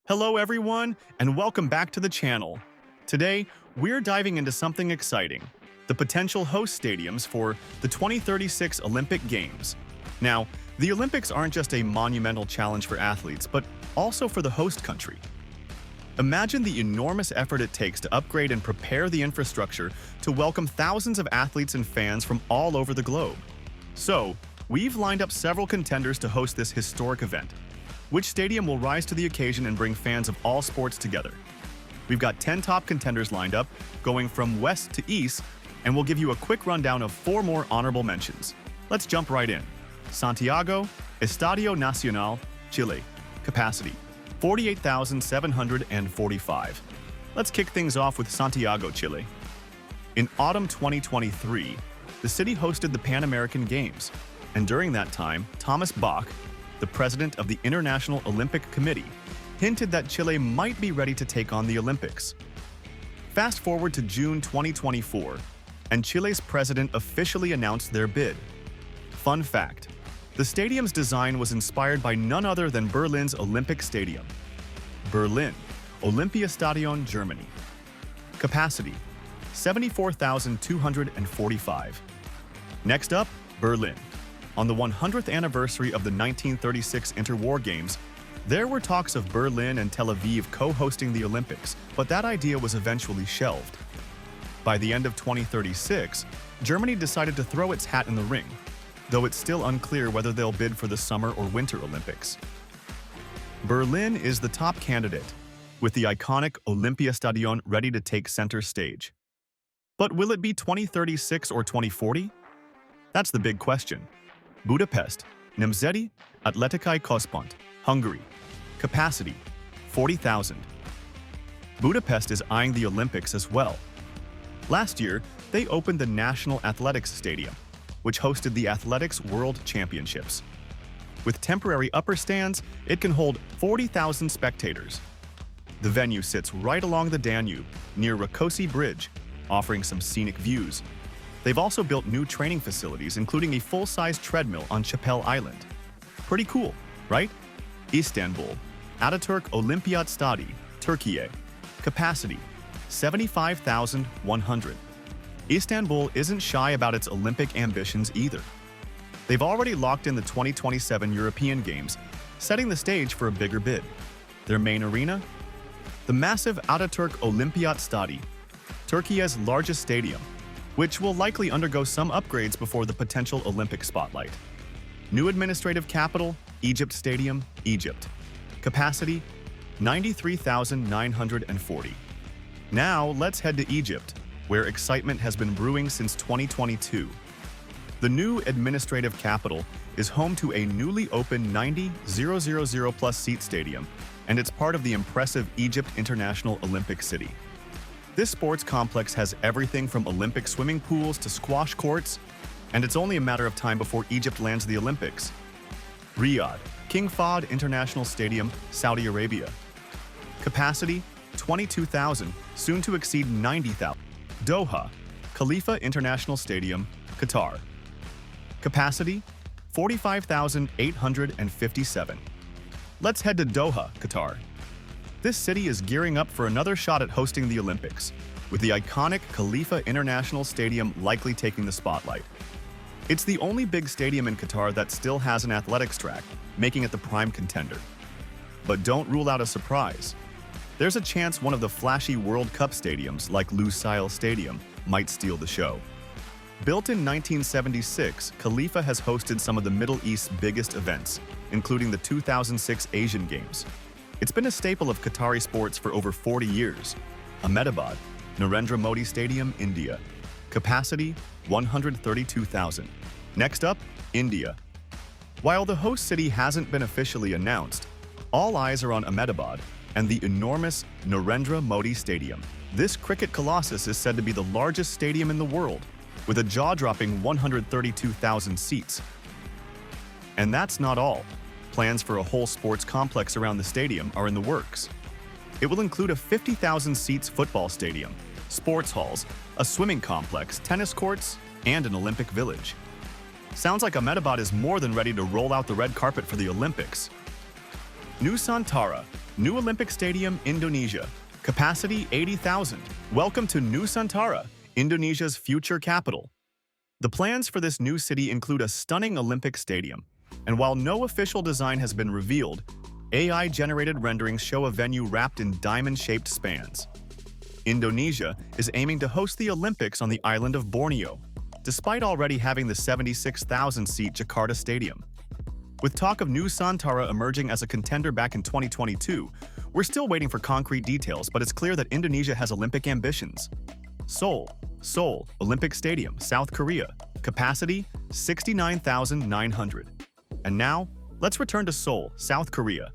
Hello everyone, and welcome back to the channel. Today, we're diving into something exciting, the potential host stadiums for the 2036 Olympic Games. Now, the Olympics aren't just a monumental challenge for athletes, but also for the host country. Imagine the enormous effort it takes to upgrade and prepare the infrastructure to welcome thousands of athletes and fans from all over the globe. So, we've lined up several contenders to host this historic event. Which stadium will rise to the occasion and bring fans of all sports together? We've got 10 top contenders lined up, going from west to east, and we'll give you a quick rundown of 4 more honorable mentions. Let's jump right in. Santiago, Estadio Nacional, Chile. Capacity, 48,745. Let's kick things off with Santiago, Chile. In autumn 2023, the city hosted the Pan American Games, and during that time, Thomas Bach, the president of the International Olympic Committee, hinted that Chile might be ready to take on the Olympics. Fast forward to June 2024, and Chile's president officially announced their bid. Fun fact, the stadium's design was inspired by none other than Berlin's Olympic Stadium. Berlin, Olympiastadion, Germany. Capacity, 74,245. Next up, Berlin. On the 100th anniversary of the 1936 Interwar Games, there were talks of Berlin and Tel Aviv co-hosting the Olympics, but that idea was eventually shelved. By the end of 2036, Germany decided to throw its hat in the ring, though it's still unclear whether they'll bid for the Summer or Winter Olympics. Berlin is the top candidate, with the iconic Olympiastadion ready to take center stage. But will it be 2036 or 2040? That's the big question. Budapest, Nemzeti Atlétikai Központ, Hungary. Capacity, 40,000. Budapest is eyeing the Olympics as well. Last year, they opened the National Athletics Stadium, which hosted the Athletics World Championships. With temporary upper stands, it can hold 40,000 spectators. The venue sits right along the Danube, near Rákóczi Bridge, offering some scenic views. They've also built new training facilities, including a full-size treadmill on Chapel Island. Pretty cool, right? Istanbul, Ataturk Olimpiyat Stadi, Turkey. Capacity, 75,100. Istanbul isn't shy about its Olympic ambitions either. They've already locked in the 2027 European Games, setting the stage for a bigger bid. Their main arena? The massive Ataturk Olimpiyat Stadi, Turkey's largest stadium, which will likely undergo some upgrades before the potential Olympic spotlight. New administrative capital, Egypt Stadium, Egypt. Capacity, 93,940. Now let's head to Egypt, where excitement has been brewing since 2022. The new administrative capital is home to a newly opened 90,000+ seat stadium, and it's part of the impressive Egypt International Olympic City. This sports complex has everything from Olympic swimming pools to squash courts, and it's only a matter of time before Egypt lands the Olympics. Riyadh, King Fahd International Stadium, Saudi Arabia. Capacity, 22,000, soon to exceed 90,000. Doha, Khalifa International Stadium, Qatar. Capacity, 45,857. Let's head to Doha, Qatar. This city is gearing up for another shot at hosting the Olympics, with the iconic Khalifa International Stadium likely taking the spotlight. It's the only big stadium in Qatar that still has an athletics track, making it the prime contender. But don't rule out a surprise. There's a chance one of the flashy World Cup stadiums, like Lusail Stadium, might steal the show. Built in 1976, Khalifa has hosted some of the Middle East's biggest events, including the 2006 Asian Games. It's been a staple of Qatari sports for over 40 years. Ahmedabad, Narendra Modi Stadium, India. Capacity, 132,000. Next up, India. While the host city hasn't been officially announced, all eyes are on Ahmedabad and the enormous Narendra Modi Stadium. This cricket colossus is said to be the largest stadium in the world, with a jaw-dropping 132,000 seats. And that's not all. Plans for a whole sports complex around the stadium are in the works. It will include a 50,000 seats football stadium, sports halls, a swimming complex, tennis courts, and an Olympic village. Sounds like Ahmedabad is more than ready to roll out the red carpet for the Olympics. Nusantara, new Olympic Stadium, Indonesia. Capacity 80,000. Welcome to Nusantara, Indonesia's future capital. The plans for this new city include a stunning Olympic stadium, and while no official design has been revealed, AI-generated renderings show a venue wrapped in diamond-shaped spans. Indonesia is aiming to host the Olympics on the island of Borneo, despite already having the 76,000-seat Jakarta Stadium. With talk of Nusantara emerging as a contender back in 2022, we're still waiting for concrete details, but it's clear that Indonesia has Olympic ambitions. Seoul Olympic Stadium, South Korea. Capacity 69,900. And now, let's return to Seoul, South Korea,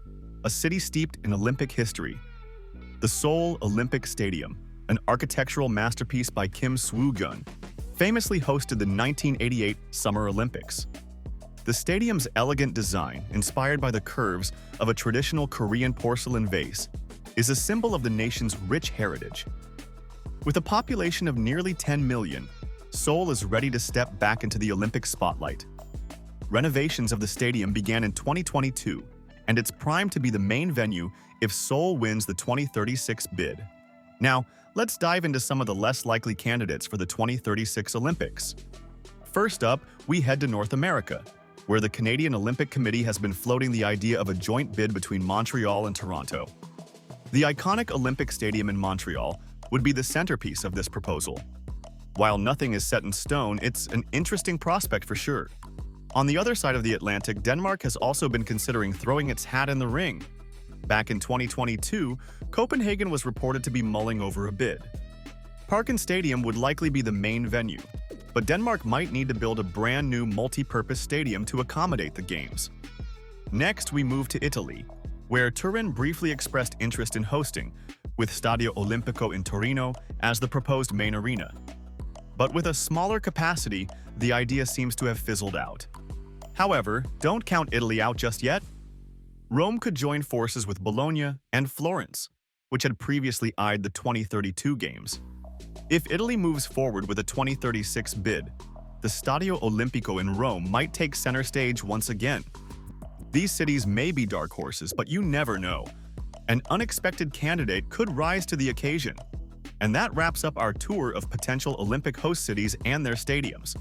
a city steeped in Olympic history. The Seoul Olympic Stadium, an architectural masterpiece by Kim Swoo-gun, famously hosted the 1988 Summer Olympics. The stadium's elegant design, inspired by the curves of a traditional Korean porcelain vase, is a symbol of the nation's rich heritage. With a population of nearly 10 million, Seoul is ready to step back into the Olympic spotlight. Renovations of the stadium began in 2022, and it's primed to be the main venue if Seoul wins the 2036 bid. Now, let's dive into some of the less likely candidates for the 2036 Olympics. First up, we head to North America, where the Canadian Olympic Committee has been floating the idea of a joint bid between Montreal and Toronto. The iconic Olympic Stadium in Montreal would be the centerpiece of this proposal. While nothing is set in stone, it's an interesting prospect for sure. On the other side of the Atlantic, Denmark has also been considering throwing its hat in the ring. Back in 2022, Copenhagen was reported to be mulling over a bid. Parken Stadium would likely be the main venue, but Denmark might need to build a brand new multi-purpose stadium to accommodate the Games. Next, we move to Italy, where Turin briefly expressed interest in hosting, with Stadio Olimpico in Torino as the proposed main arena. But with a smaller capacity, the idea seems to have fizzled out. However, don't count Italy out just yet. Rome could join forces with Bologna and Florence, which had previously eyed the 2032 Games. If Italy moves forward with a 2036 bid, the Stadio Olimpico in Rome might take center stage once again. These cities may be dark horses, but you never know. An unexpected candidate could rise to the occasion. And that wraps up our tour of potential Olympic host cities and their stadiums.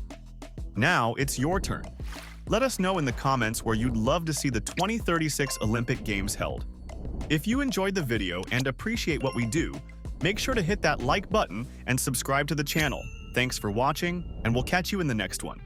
Now it's your turn. Let us know in the comments where you'd love to see the 2036 Olympic Games held. If you enjoyed the video and appreciate what we do, make sure to hit that like button and subscribe to the channel. Thanks for watching, and we'll catch you in the next one.